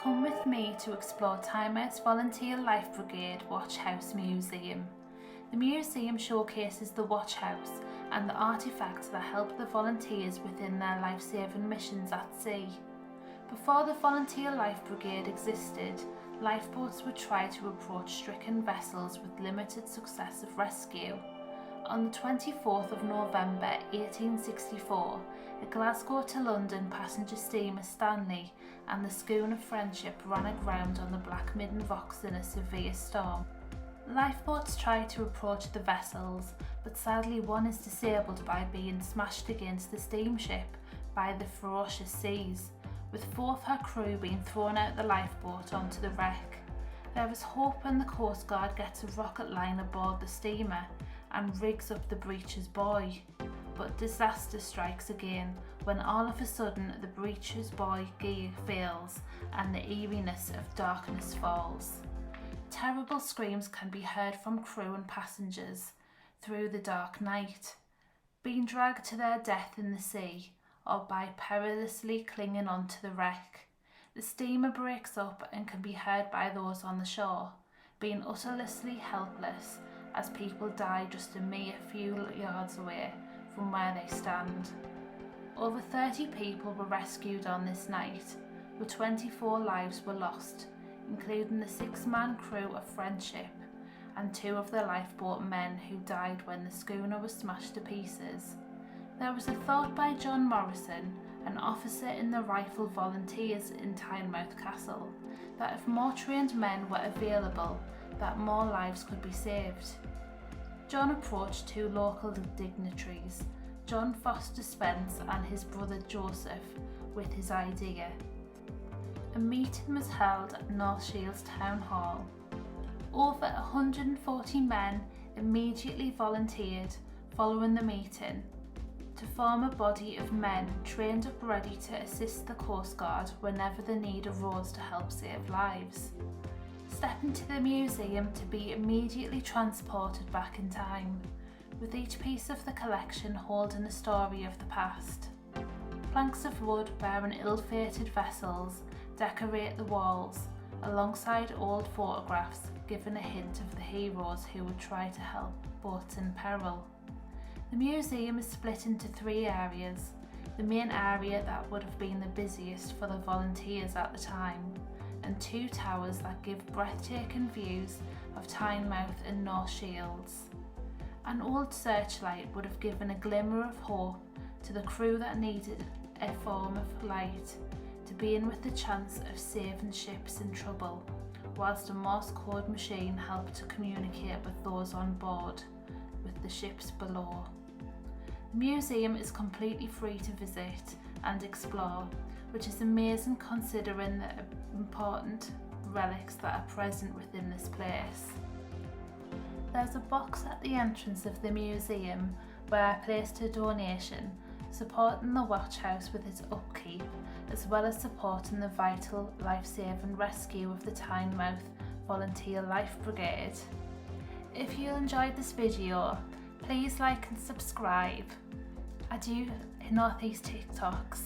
Come with me to explore Tynemouth's Volunteer Life Brigade Watch House Museum. The museum showcases the watch house and the artefacts that help the volunteers within their life-saving missions at sea. Before the Volunteer Life Brigade existed, lifeboats would try to approach stricken vessels with limited success of rescue. On the 24th of November 1864, a Glasgow to London passenger steamer Stanley and the schooner Friendship ran aground on the Black Midden Rocks in a severe storm. Lifeboats tried to approach the vessels, but sadly one is disabled by being smashed against the steamship by the ferocious seas, with 4 of her crew being thrown out the lifeboat onto the wreck. There is hope when the Coast Guard gets a rocket line aboard the steamer and rigs up the breacher's buoy. But disaster strikes again when all of a sudden the breacher's buoy gear fails and the eeriness of darkness falls. Terrible screams can be heard from crew and passengers through the dark night, being dragged to their death in the sea or by perilously clinging onto the wreck. The steamer breaks up and can be heard by those on the shore, being utterly helpless as people die just a mere few yards away from where they stand. Over 30 people were rescued on this night, but 24 lives were lost, including the 6-man crew of Friendship and 2 of the lifeboat men who died when the schooner was smashed to pieces. There was a thought by John Morrison, an officer in the Rifle Volunteers in Tynemouth Castle, that if more trained men were available, that more lives could be saved. John approached 2 local dignitaries, John Foster Spence and his brother Joseph, with his idea. A meeting was held at North Shields Town Hall. Over 140 men immediately volunteered following the meeting to form a body of men trained up ready to assist the Coast Guard whenever the need arose to help save lives. Step into the museum to be immediately transported back in time, with each piece of the collection holding a story of the past. Planks of wood bearing ill-fated vessels decorate the walls, alongside old photographs giving a hint of the heroes who would try to help boats in peril. The museum is split into 3 areas, the main area that would have been the busiest for the volunteers at the time, and 2 towers that give breathtaking views of Tynemouth and North Shields. An old searchlight would have given a glimmer of hope to the crew that needed a form of light to be in with the chance of saving ships in trouble, whilst a Morse code machine helped to communicate with those on board with the ships below. The museum is completely free to visit and explore, which is amazing considering the important relics that are present within this place. There's a box at the entrance of the museum where I placed a donation supporting the watch house with its upkeep, as well as supporting the vital life-saving rescue of the Tynemouth Volunteer Life Brigade. If you enjoyed this video, please like and subscribe. I do North East TikToks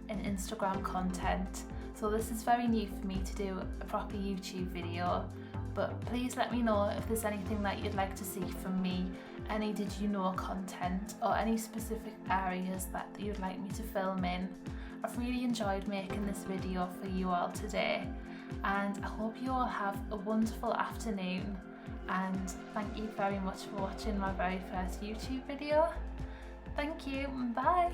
and Instagram content, so this is very new for me to do a proper YouTube video, but please let me know if there's anything that you'd like to see from me, any did you know content or any specific areas that you'd like me to film in. I've really enjoyed making this video for you all today, and I hope you all have a wonderful afternoon, and thank you very much for watching my very first YouTube video. Thank you, bye!